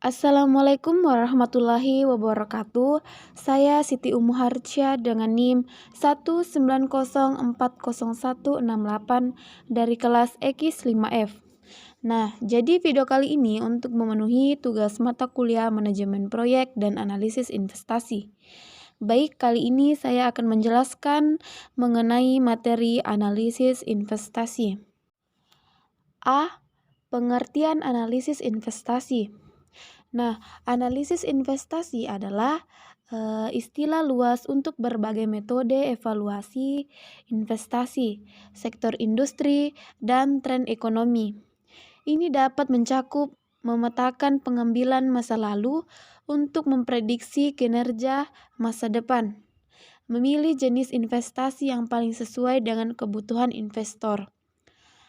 Assalamualaikum warahmatullahi wabarakatuh. Saya Siti Umuharsyah dengan NIM 190400168 dari kelas EKIS 5F. Nah, jadi video kali ini untuk memenuhi tugas mata kuliah manajemen proyek dan analisis investasi. Baik, kali ini saya akan menjelaskan mengenai materi analisis investasi. A. Pengertian analisis investasi. Nah, analisis investasi adalah istilah luas untuk berbagai metode evaluasi investasi, sektor industri, dan tren ekonomi. Ini dapat mencakup memetakan pengambilan masa lalu untuk memprediksi kinerja masa depan, memilih jenis investasi yang paling sesuai dengan kebutuhan investor,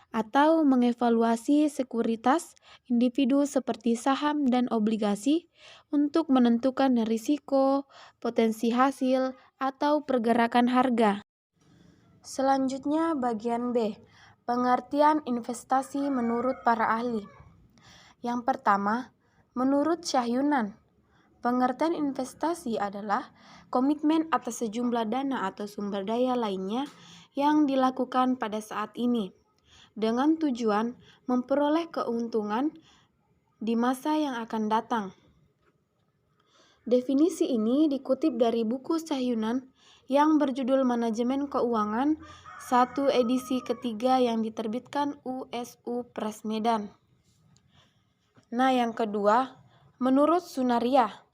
atau mengevaluasi sekuritas individu seperti saham dan obligasi untuk menentukan risiko, potensi hasil, atau pergerakan harga. Selanjutnya bagian B, pengertian investasi menurut para ahli. Yang pertama, menurut Syah Yunan, pengertian investasi adalah komitmen atas sejumlah dana atau sumber daya lainnya yang dilakukan pada saat ini dengan tujuan memperoleh keuntungan di masa yang akan datang. Definisi ini dikutip dari buku Syah Yunan yang berjudul Manajemen Keuangan 1 edisi ketiga yang diterbitkan USU Press Medan. Nah, yang kedua, menurut Sunaria,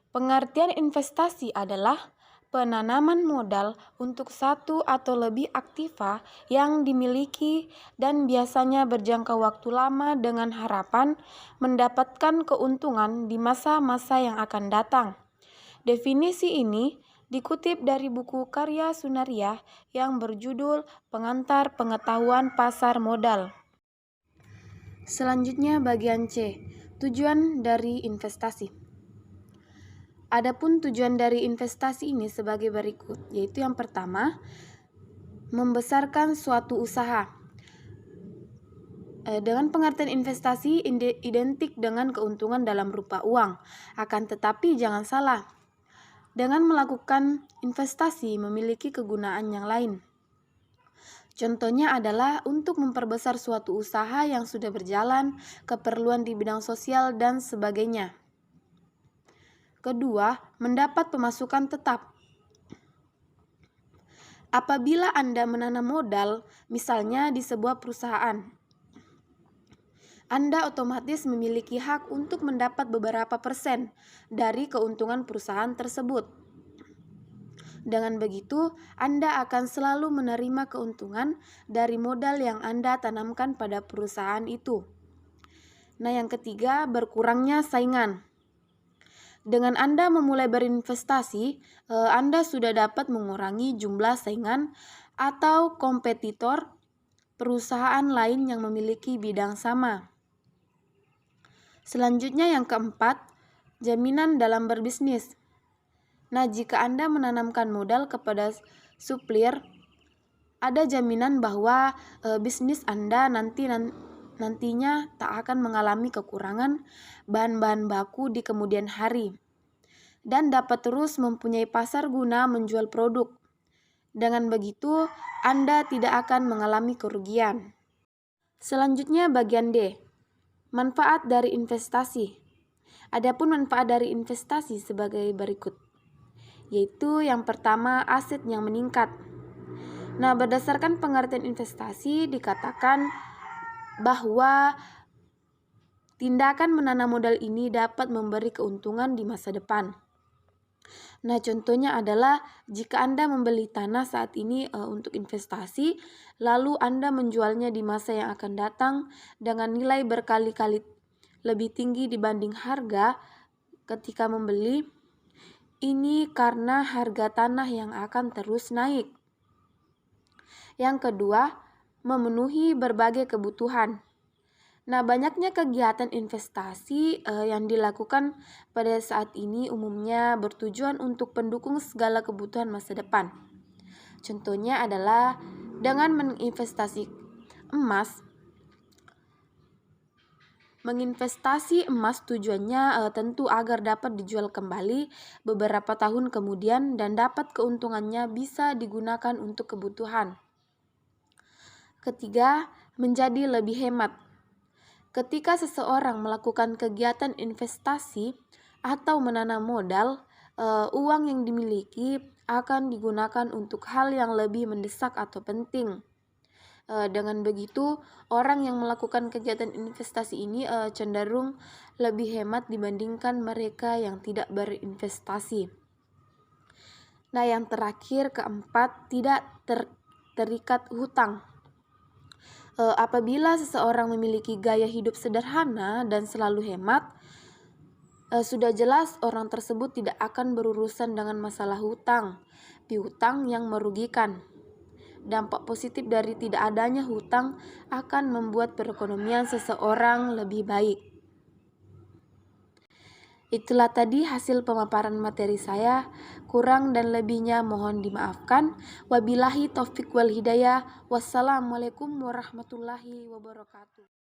pengertian investasi adalah penanaman modal untuk satu atau lebih aktiva yang dimiliki dan biasanya berjangka waktu lama dengan harapan mendapatkan keuntungan di masa-masa yang akan datang. Definisi ini dikutip dari buku karya Sunaria yang berjudul Pengantar Pengetahuan Pasar Modal. Selanjutnya bagian C, tujuan dari investasi. Adapun tujuan dari investasi ini sebagai berikut, yaitu yang pertama, membesarkan suatu usaha. Dengan pengertian investasi identik dengan keuntungan dalam rupa uang. Akan tetapi jangan salah, dengan melakukan investasi memiliki kegunaan yang lain. Contohnya adalah untuk memperbesar suatu usaha yang sudah berjalan, keperluan di bidang sosial, dan sebagainya. Kedua, mendapat pemasukan tetap. Apabila Anda menanam modal, misalnya di sebuah perusahaan, Anda otomatis memiliki hak untuk mendapat beberapa persen dari keuntungan perusahaan tersebut. Dengan begitu, Anda akan selalu menerima keuntungan dari modal yang Anda tanamkan pada perusahaan itu. Nah, yang ketiga, berkurangnya saingan. Dengan Anda memulai berinvestasi, Anda sudah dapat mengurangi jumlah saingan atau kompetitor perusahaan lain yang memiliki bidang sama. Selanjutnya yang keempat, jaminan dalam berbisnis. Nah, jika Anda menanamkan modal kepada supplier, ada jaminan bahwa bisnis Anda nantinya tak akan mengalami kekurangan bahan-bahan baku di kemudian hari dan dapat terus mempunyai pasar guna menjual produk. Dengan begitu, Anda tidak akan mengalami kerugian. Selanjutnya bagian D, manfaat dari investasi. Adapun manfaat dari investasi sebagai berikut, yaitu yang pertama, aset yang meningkat. Nah, berdasarkan pengertian investasi dikatakan bahwa tindakan menanam modal ini dapat memberi keuntungan di masa depan. Nah, contohnya adalah jika Anda membeli tanah saat ini untuk investasi, lalu Anda menjualnya di masa yang akan datang dengan nilai berkali-kali lebih tinggi dibanding harga ketika membeli. Ini karena harga tanah yang akan terus naik. Yang kedua, memenuhi berbagai kebutuhan. Nah, banyaknya kegiatan investasi yang dilakukan pada saat ini umumnya bertujuan untuk pendukung segala kebutuhan masa depan. Contohnya adalah dengan menginvestasi emas, Menginvestasi emas tujuannya tentu agar dapat dijual kembali beberapa tahun kemudian dan dapat keuntungannya bisa digunakan untuk kebutuhan. Ketiga, menjadi lebih hemat. Ketika seseorang melakukan kegiatan investasi atau menanam modal, uang yang dimiliki akan digunakan untuk hal yang lebih mendesak atau penting. Dengan begitu, orang yang melakukan kegiatan investasi ini cenderung lebih hemat dibandingkan mereka yang tidak berinvestasi. Nah, yang terakhir, keempat, tidak terikat hutang. Apabila seseorang memiliki gaya hidup sederhana dan selalu hemat, sudah jelas orang tersebut tidak akan berurusan dengan masalah piutang yang merugikan. Dampak positif dari tidak adanya hutang akan membuat perekonomian seseorang lebih baik. Itulah tadi hasil pemaparan materi saya. Kurang dan lebihnya mohon dimaafkan. Wabillahi taufik wal hidayah. Wassalamualaikum warahmatullahi wabarakatuh.